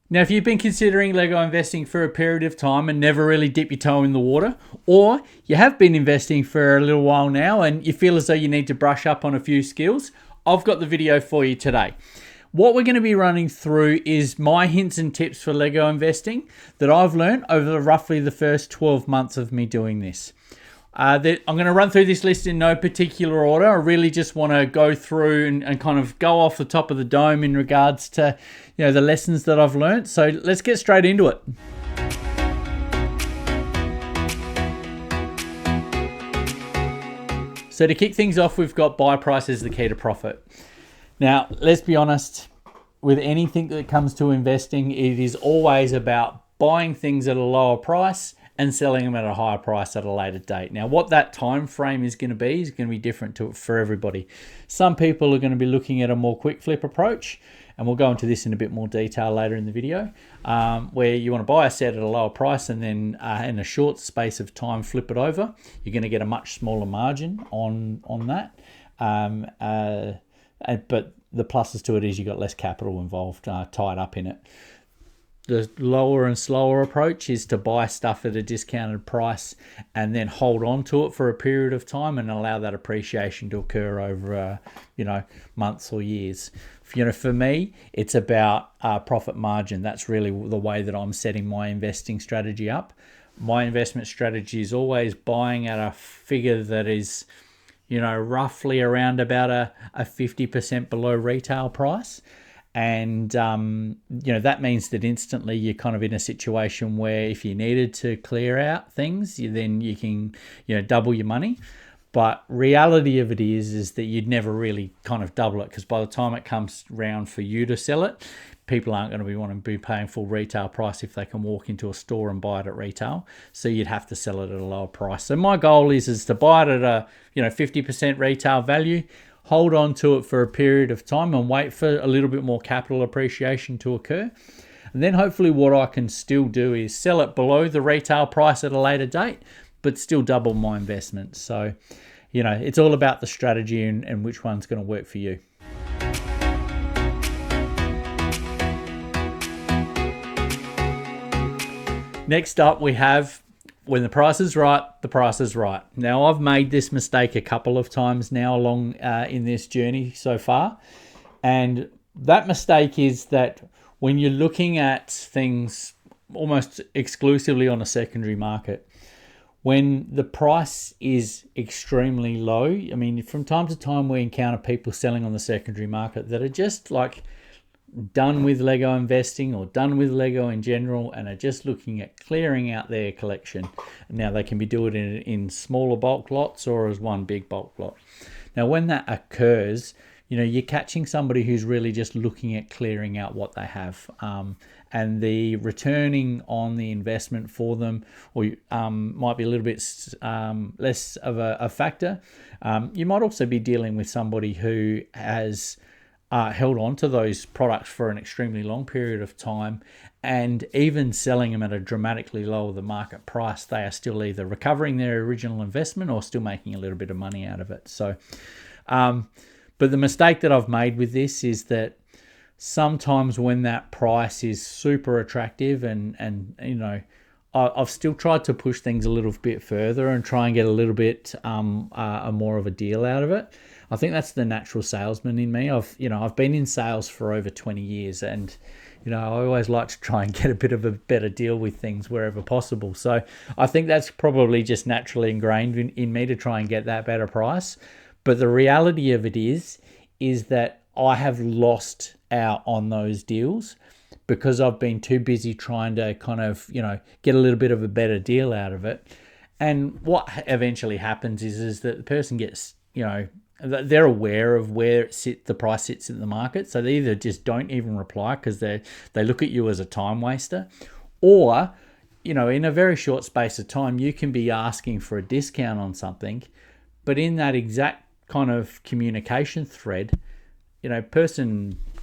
Now, if you've been considering Lego investing for a period of time and never really dip your toe in the water, or you have been investing for a little while now and you feel as though you need to brush up on a few skills, I've got the video for you today. What we're going to be running through is my hints and tips for Lego investing that I've learned over roughly the first 12 months of me doing this. I'm going to run through this list in no particular order. I really just want to go through and kind of go off the top of the dome in regards to, the lessons that I've learned. So let's get straight into it. So to kick things off, we've got buy price is the key to profit. Now, let's be honest, with anything that comes to investing, it is always about buying things at a lower price and selling them at a higher price at a later date. Now, what that time frame is going to be different for everybody. Some people are going to be looking at a more quick flip approach, and we'll go into this in a bit more detail later in the video, where you want to buy a set at a lower price and then in a short space of time flip it over. You're going to get a much smaller margin on that. But the pluses to it is you've got less capital involved, tied up in it. The lower and slower approach is to buy stuff at a discounted price and then hold on to it for a period of time and allow that appreciation to occur over, months or years. For me, it's about profit margin. That's really the way that I'm setting my investing strategy up. My investment strategy is always buying at a figure that is, roughly around about a 50% below retail price. And, that means that instantly you're kind of in a situation where if you needed to clear out things, then you can, double your money. But reality of it is that you'd never really kind of double it, because by the time it comes round for you to sell it, people aren't going to want to be paying full retail price if they can walk into a store and buy it at retail. So you'd have to sell it at a lower price. So my goal is to buy it at a 50% retail value, hold on to it for a period of time and wait for a little bit more capital appreciation to occur. And then hopefully what I can still do is sell it below the retail price at a later date, but still double my investment. So, it's all about the strategy and which one's going to work for you. Next up, we have when the price is right, the price is right. Now, I've made this mistake a couple of times now along in this journey so far. And that mistake is that when you're looking at things almost exclusively on a secondary market, when the price is extremely low, from time to time we encounter people selling on the secondary market that are just like done with Lego investing or done with Lego in general and are just looking at clearing out their collection. Now, they can be doing it in smaller bulk lots or as one big bulk lot. Now, when that occurs, you're catching somebody who's really just looking at clearing out what they have, and the returning on the investment for them might be a little bit less of a factor. You might also be dealing with somebody who has held on to those products for an extremely long period of time, and even selling them at a dramatically lower than market price, they are still either recovering their original investment or still making a little bit of money out of it. So, but the mistake that I've made with this is that sometimes when that price is super attractive and I've still tried to push things a little bit further and try and get a little bit more of a deal out of it. I think that's the natural salesman in me. I've been in sales for over 20 years, and I always like to try and get a bit of a better deal with things wherever possible. So I think that's probably just naturally ingrained in me to try and get that better price. But the reality of it is that I have lost out on those deals because I've been too busy trying to kind of, get a little bit of a better deal out of it. And what eventually happens is that the person gets, they're aware of where the price sits in the market. So they either just don't even reply because they look at you as a time waster, or, in a very short space of time, you can be asking for a discount on something, but in that exact kind of communication thread,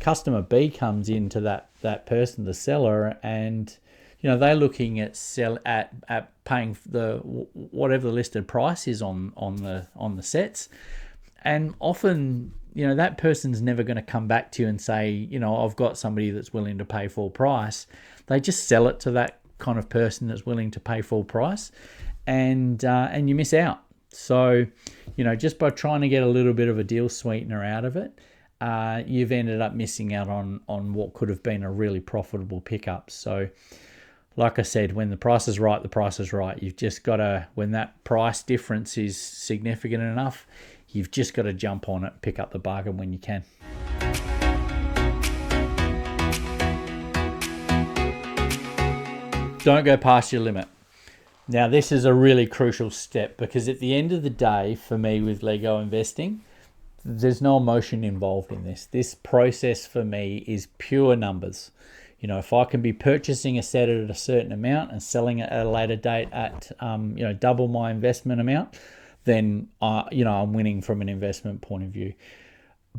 customer B comes into that person, the seller, and they're looking at paying the whatever the listed price is on the sets, And often, that person's never going to come back to you and say, I've got somebody that's willing to pay full price. They just sell it to that kind of person that's willing to pay full price, and you miss out. So, just by trying to get a little bit of a deal sweetener out of it, you've ended up missing out on what could have been a really profitable pickup. So, like I said, when the price is right, the price is right. You've just got to, when that price difference is significant enough, you've just got to jump on it, pick up the bargain when you can. Don't go past your limit. Now, this is a really crucial step, because at the end of the day, for me with Lego investing, there's no emotion involved in this. This process for me is pure numbers. If I can be purchasing a set at a certain amount and selling it at a later date at, double my investment amount, then, I'm winning from an investment point of view.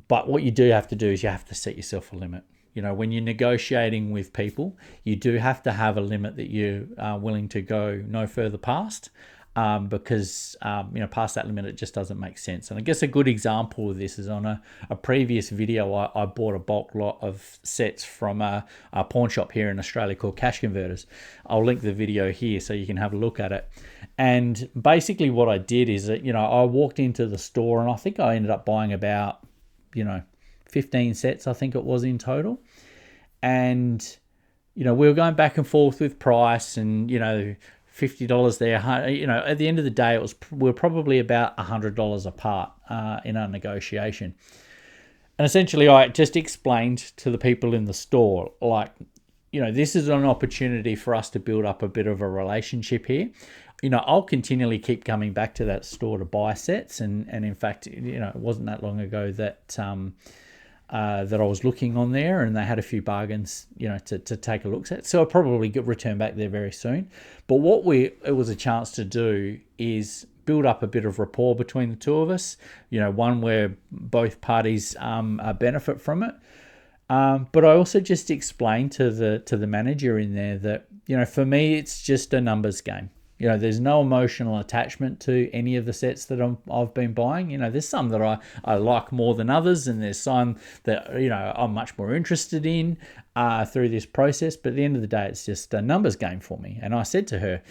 But what you do have to do is you have to set yourself a limit. When you're negotiating with people, you do have to have a limit that you are willing to go no further past, because past that limit, it just doesn't make sense. And I guess a good example of this is on a previous video. I bought a bulk lot of sets from a pawn shop here in Australia called Cash Converters. I'll link the video here so you can have a look at it. And basically what I did is that, I walked into the store, and I think I ended up buying about, 15 sets, I think it was in total. And, we were going back and forth with price, and, $50 there. At the end of the day, we were probably about $100 apart in our negotiation. And essentially, I just explained to the people in the store, like, this is an opportunity for us to build up a bit of a relationship here. I'll continually keep coming back to that store to buy sets. And in fact, it wasn't that long ago that that I was looking on there, and they had a few bargains, to take a look at. So I'll probably return back there very soon. But what it was a chance to do is build up a bit of rapport between the two of us. One where both parties benefit from it. But I also just explained to the manager in there that, for me, it's just a numbers game. There's no emotional attachment to any of the sets that I've been buying. There's some that I like more than others, and there's some that, I'm much more interested in through this process. But at the end of the day, it's just a numbers game for me. And I said to her,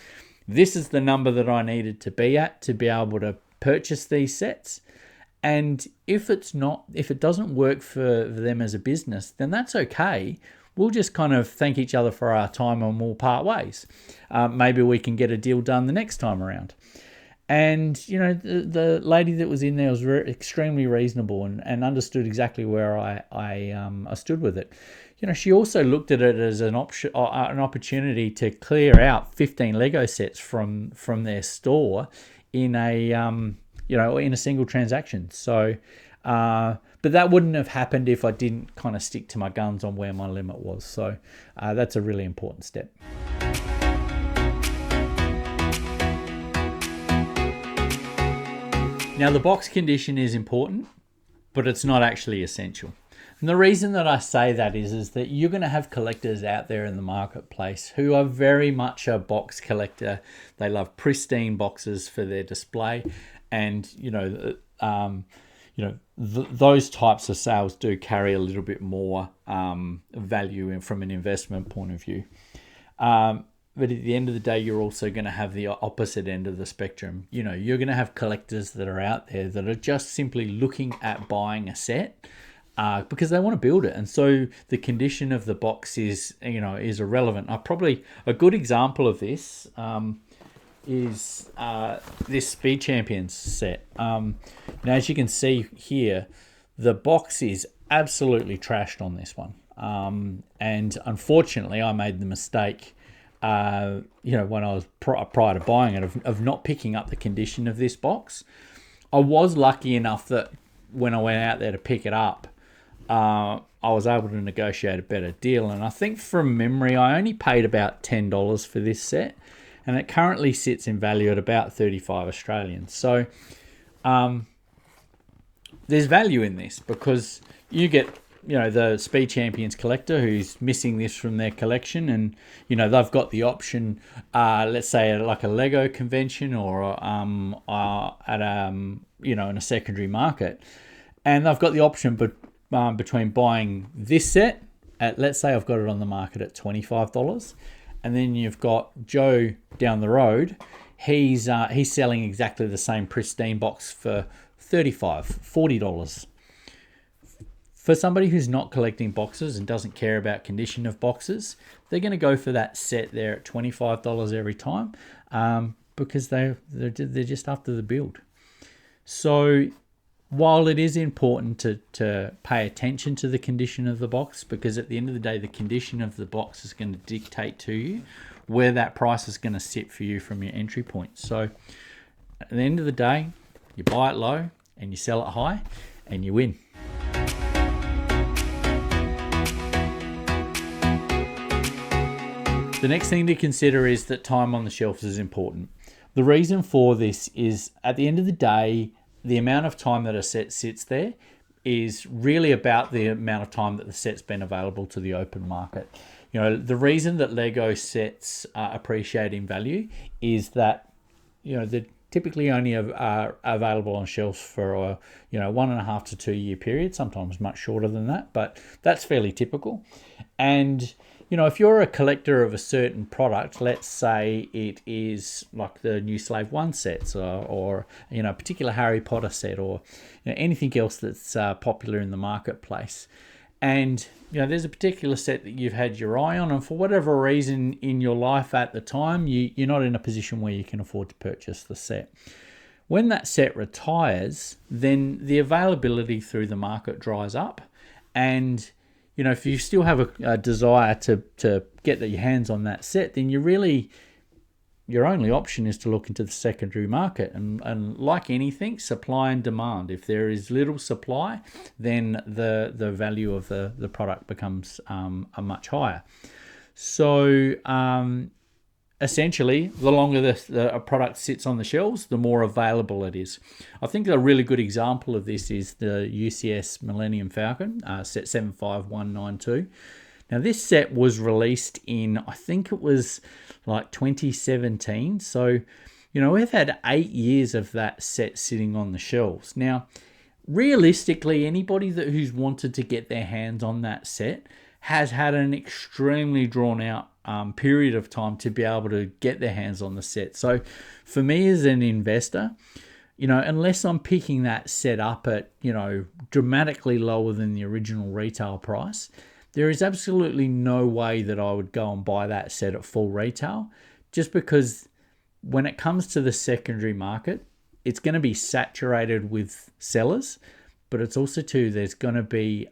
this is the number that I needed to be at to be able to purchase these sets. And if it doesn't work for them as a business, then that's okay. We'll just kind of thank each other for our time, and we'll part ways. Maybe we can get a deal done the next time around. And, the lady that was in there was extremely reasonable and understood exactly where I stood with it. She also looked at it as an opportunity to clear out 15 Lego sets from their store in a single transaction. So, but that wouldn't have happened if I didn't kind of stick to my guns on where my limit was. So that's a really important step. Now, the box condition is important, but it's not actually essential. And the reason that I say that is that you're going to have collectors out there in the marketplace who are very much a box collector. They love pristine boxes for their display, and those types of sales do carry a little bit more value from an investment point of view. But at the end of the day, you're also going to have the opposite end of the spectrum. You're going to have collectors that are out there that are just simply looking at buying a set because they want to build it. And so the condition of the box is irrelevant. A good example of this is this Speed Champions set. Now, as you can see here, the box is absolutely trashed on this one. And unfortunately, I made the mistake, when I was prior to buying it, of not picking up the condition of this box. I was lucky enough that when I went out there to pick it up, I was able to negotiate a better deal. And I think from memory, I only paid about $10 for this set, and it currently sits in value at about 35 Australian. So there's value in this because you get, the Speed Champions collector who's missing this from their collection, and, they've got the option, let's say like a Lego convention or at in a secondary market. And they've got the option between buying this set at, let's say I've got it on the market at $25, and then you've got Joe down the road. He's selling exactly the same pristine box for $35, $40. For somebody who's not collecting boxes and doesn't care about condition of boxes, they're going to go for that set there at $25 every time, because they're just after the build. So while it is important to pay attention to the condition of the box, because at the end of the day, the condition of the box is going to dictate to you where that price is going to sit for you from your entry point. So at the end of the day, you buy it low and you sell it high and you win. The next thing to consider is that time on the shelves is important. The reason for this is, at the end of the day, the amount of time that a set sits there is really about the amount of time that the set's been available to the open market. The reason that Lego sets appreciate in value is that, they're typically only are available on shelves for a 1.5 to 2 year period, sometimes much shorter than that, but that's fairly typical. And if you're a collector of a certain product, let's say it is like the new Slave 1 sets or a particular Harry Potter set, or anything else that's popular in the marketplace, and there's a particular set that you've had your eye on, and for whatever reason in your life at the time, you're not in a position where you can afford to purchase the set. When that set retires, then the availability through the market dries up, and if you still have a desire to get your hands on that set, then your only option is to look into the secondary market. And like anything, supply and demand. If there is little supply, then the value of the product becomes a much higher. So essentially, the longer the product sits on the shelves, the more available it is. I think a really good example of this is the UCS Millennium Falcon, set 75192. Now, this set was released in, I think it was like 2017. So, we've had 8 years of that set sitting on the shelves. Now, realistically, anybody who's wanted to get their hands on that set has had an extremely drawn out period of time to be able to get their hands on the set. So for me as an investor, unless I'm picking that set up at, dramatically lower than the original retail price, there is absolutely no way that I would go and buy that set at full retail, just because when it comes to the secondary market, it's going to be saturated with sellers, but it's also too, there's going to be,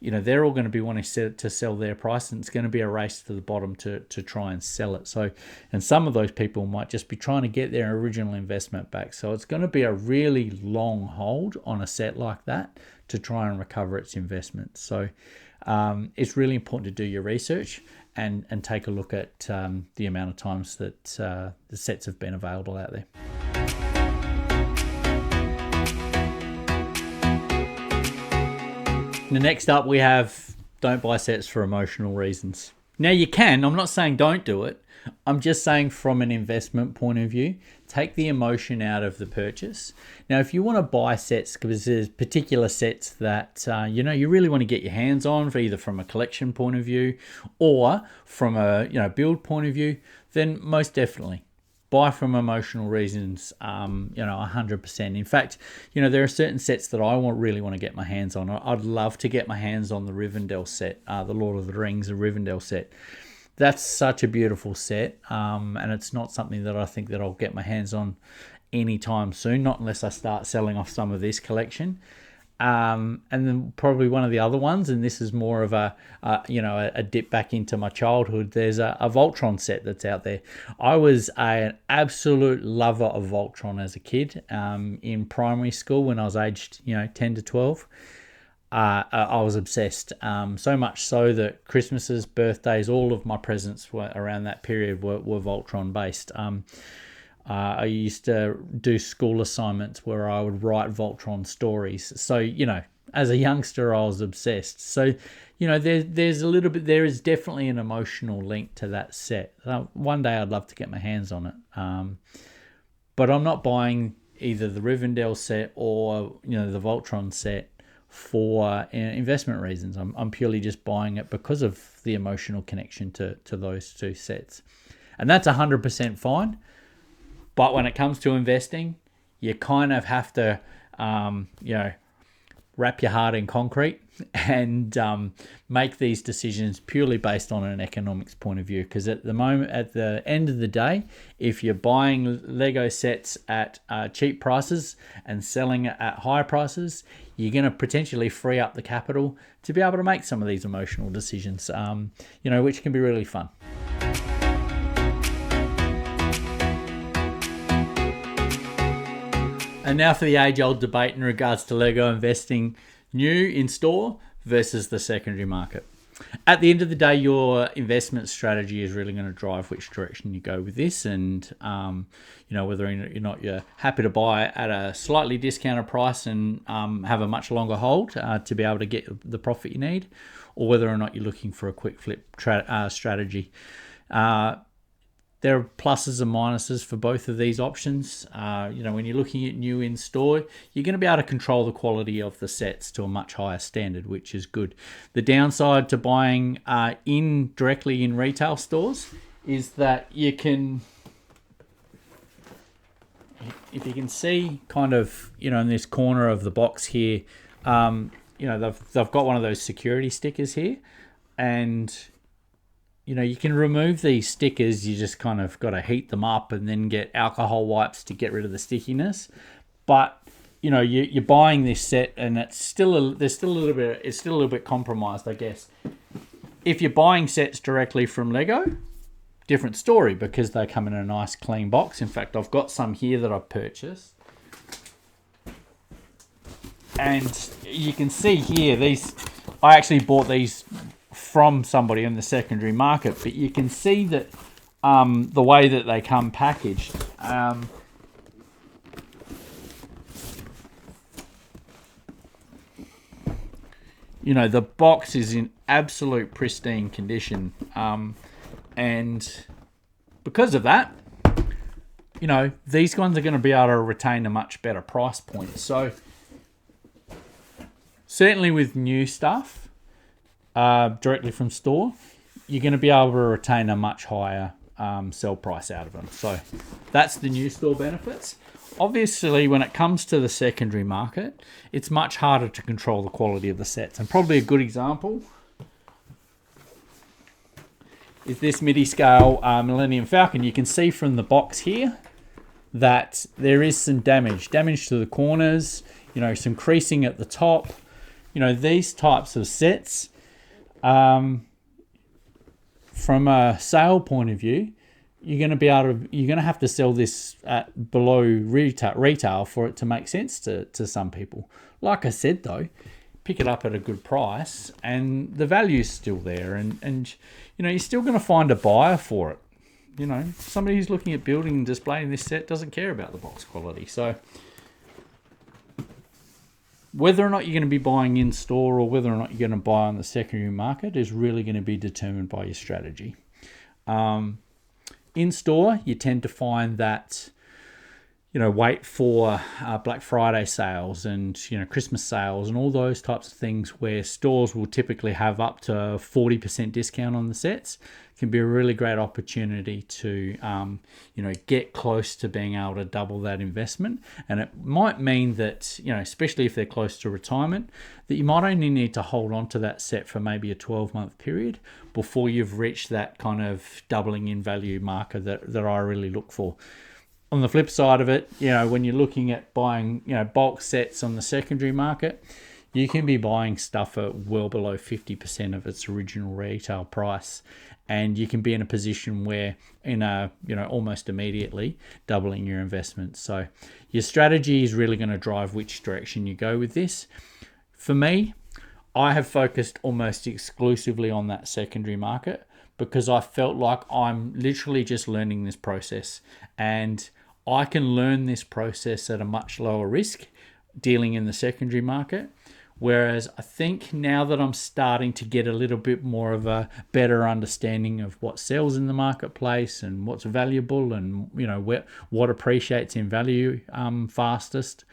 they're all going to be wanting to sell their price, and it's going to be a race to the bottom to try and sell it. So, and some of those people might just be trying to get their original investment back. So it's going to be a really long hold on a set like that to try and recover its investment. So it's really important to do your research and take a look at the amount of times that the sets have been available out there. Now, next up we have don't buy sets for emotional reasons. Now, you can. I'm not saying don't do it. I'm just saying from an investment point of view, take the emotion out of the purchase. Now, if you want to buy sets because there's particular sets that you really want to get your hands on, for either from a collection point of view or from a build point of view, then most definitely buy from emotional reasons, 100%. In fact, there are certain sets that I really want to get my hands on. I'd love to get my hands on the Rivendell set, the Lord of the Rings, the Rivendell set. That's such a beautiful set, and it's not something that I think that I'll get my hands on anytime soon, not unless I start selling off some of this collection. And then probably one of the other ones, and this is more of a dip back into my childhood, there's a Voltron set that's out there. I was an absolute lover of Voltron as a kid. In primary school, when I was aged 10 to 12, I was obsessed. So much so that Christmases, birthdays, all of my presents were around that period were Voltron based. I used to do school assignments where I would write Voltron stories. So, as a youngster, I was obsessed. So, there is definitely an emotional link to that set. One day I'd love to get my hands on it. But I'm not buying either the Rivendell set or the Voltron set for investment reasons. I'm purely just buying it because of the emotional connection to those two sets, and that's 100% fine. But when it comes to investing, you kind of have to wrap your heart in concrete and make these decisions purely based on an economics point of view. Because at the end of the day, if you're buying Lego sets at cheap prices and selling it at high prices, you're going to potentially free up the capital to be able to make some of these emotional decisions, which can be really fun. And now for the age-old debate in regards to Lego investing new in store versus the secondary market. At the end of the day, your investment strategy is really going to drive which direction you go with this, and whether or not you're happy to buy at a slightly discounted price and have a much longer hold to be able to get the profit you need, or whether or not you're looking for a quick flip strategy. There are pluses and minuses for both of these options. When you're looking at new in store, you're going to be able to control the quality of the sets to a much higher standard, which is good. The downside to buying directly in retail stores is that you can, if you can see kind of, in this corner of the box here, they've got one of those security stickers here, and you can remove these stickers. You just kind of got to heat them up and then get alcohol wipes to get rid of the stickiness. But you're buying this set, and it's still a little bit compromised, I guess. If you're buying sets directly from Lego, different story, because they come in a nice clean box. In fact, I've got some here that I've purchased, and you can see here I actually bought these from somebody in the secondary market, but you can see that the way that they come packaged, the box is in absolute pristine condition, and because of that, these ones are going to be able to retain a much better price point. So certainly with new stuff directly from store, you're going to be able to retain a much higher sell price out of them. So that's the new store benefits. Obviously, when it comes to the secondary market, it's much harder to control the quality of the sets. And probably a good example is this MIDI scale Millennium Falcon. You can see from the box here that there is some damage to the corners, some creasing at the top. These types of sets, from a sale point of view, you're going to have to sell this at below retail for it to make sense to some people. Like I said though, pick it up at a good price and the value's still there, and you're still going to find a buyer for it. Somebody who's looking at building and displaying this set doesn't care about the box quality. So whether or not you're going to be buying in store or whether or not you're going to buy on the secondary market is really going to be determined by your strategy. In store, you tend to find that, wait for Black Friday sales and, Christmas sales and all those types of things where stores will typically have up to 40% discount on the sets. Can be a really great opportunity to, get close to being able to double that investment. And it might mean that, especially if they're close to retirement, that you might only need to hold on to that set for maybe a 12-month period before you've reached that kind of doubling in value marker that I really look for. On the flip side of it, when you're looking at buying, bulk sets on the secondary market, you can be buying stuff at well below 50% of its original retail price. And you can be in a position where almost immediately doubling your investment. So your strategy is really going to drive which direction you go with this. For me, I have focused almost exclusively on that secondary market because I felt like I'm literally just learning this process, and I can learn this process at a much lower risk dealing in the secondary market. Whereas I think now that I'm starting to get a little bit more of a better understanding of what sells in the marketplace and what's valuable, and what appreciates in value fastest,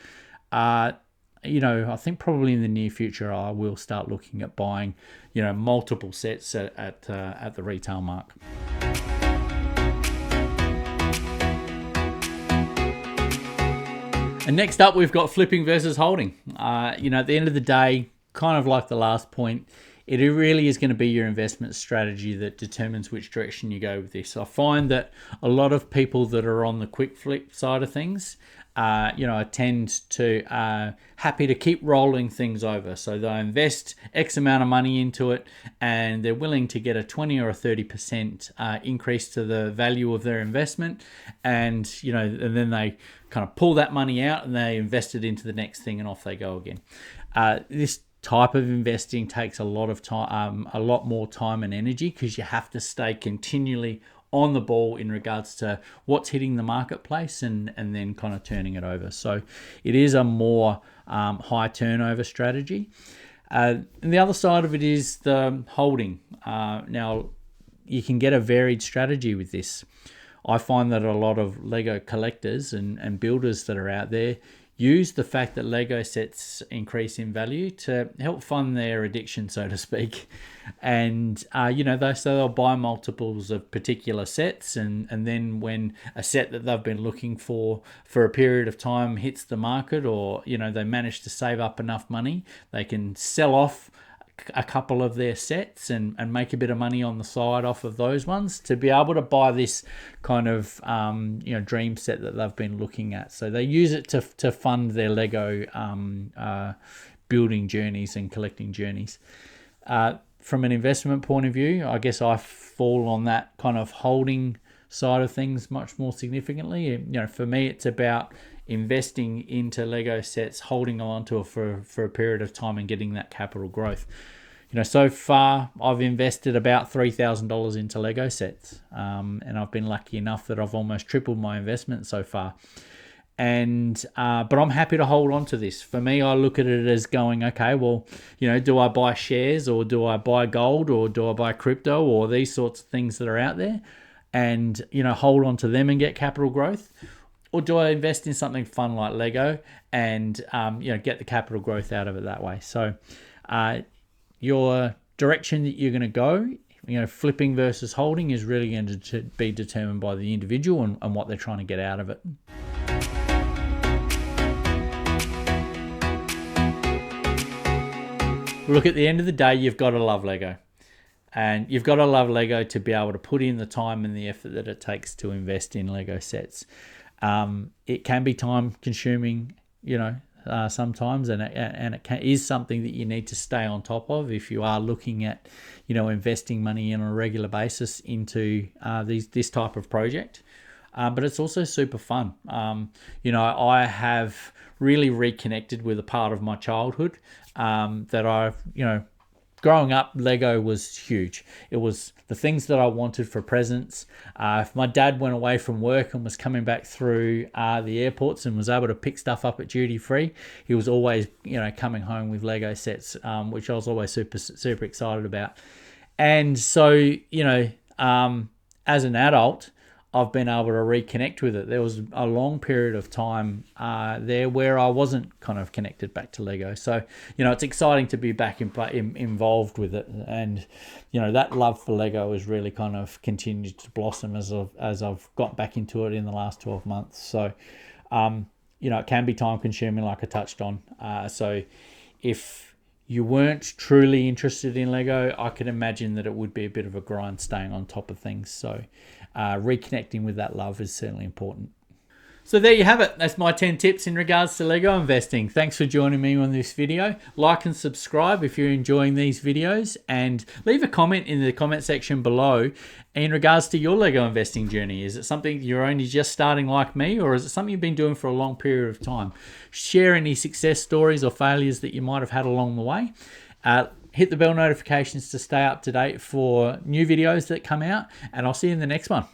I think probably in the near future I will start looking at buying multiple sets at the retail mark. And next up, we've got flipping versus holding. At the end of the day, kind of like the last point, it really is going to be your investment strategy that determines which direction you go with this. I find that a lot of people that are on the quick flip side of things, tend to happy to keep rolling things over. So they invest X amount of money into it, and they're willing to get a 20 or a 30% increase to the value of their investment, and then they kind of pull that money out and they invest it into the next thing, and off they go again. This type of investing takes a lot of time, a lot more time and energy, because you have to stay continually on the ball in regards to what's hitting the marketplace and then kind of turning it over. So it is a more high turnover strategy. And the other side of it is the holding. Now, you can get a varied strategy with this. I find that a lot of Lego collectors and builders that are out there use the fact that Lego sets increase in value to help fund their addiction, so to speak. And, they'll buy multiples of particular sets. And then when a set that they've been looking for a period of time hits the market, or, they manage to save up enough money, they can sell off a couple of their sets and make a bit of money on the side off of those ones to be able to buy this kind of dream set that they've been looking at. So they use it to fund their Lego building journeys and collecting journeys. From an investment point of view, I guess I fall on that kind of holding side of things much more significantly. For me, it's about investing into Lego sets, holding on to it for a period of time and getting that capital growth. So far I've invested about $3,000 into Lego sets, and I've been lucky enough that I've almost tripled my investment so far. And but I'm happy to hold on to this. For me, I look at it as going, okay, well, do I buy shares, or do I buy gold, or do I buy crypto, or these sorts of things that are out there, and hold on to them and get capital growth? Or do I invest in something fun like Lego and get the capital growth out of it that way? So your direction that you're going to go, flipping versus holding, is really going to be determined by the individual and what they're trying to get out of it. Look, at the end of the day, you've got to love Lego. And you've got to love Lego to be able to put in the time and the effort that it takes to invest in Lego sets. It can be time consuming, sometimes, and it is something that you need to stay on top of if you are looking at, investing money on a regular basis into this type of project. But it's also super fun. I have really reconnected with a part of my childhood that I've, growing up, Lego was huge. It was the things that I wanted for presents. If my dad went away from work and was coming back through the airports and was able to pick stuff up at duty free, he was always, coming home with Lego sets, which I was always super excited about. And so, as an adult, I've been able to reconnect with it. There was a long period of time there where I wasn't kind of connected back to Lego. So, it's exciting to be back involved with it. And, that love for Lego has really kind of continued to blossom as I've got back into it in the last 12 months. So, it can be time consuming, like I touched on. So if you weren't truly interested in Lego, I can imagine that it would be a bit of a grind staying on top of things. So reconnecting with that love is certainly important. So there you have it. That's my 10 tips in regards to Lego investing. Thanks for joining me on this video. Like and subscribe if you're enjoying these videos, and leave a comment in the comment section below in regards to your Lego investing journey. Is it something you're only just starting like me, or is it something you've been doing for a long period of time? Share any success stories or failures that you might have had along the way. Hit the bell notifications to stay up to date for new videos that come out, and I'll see you in the next one.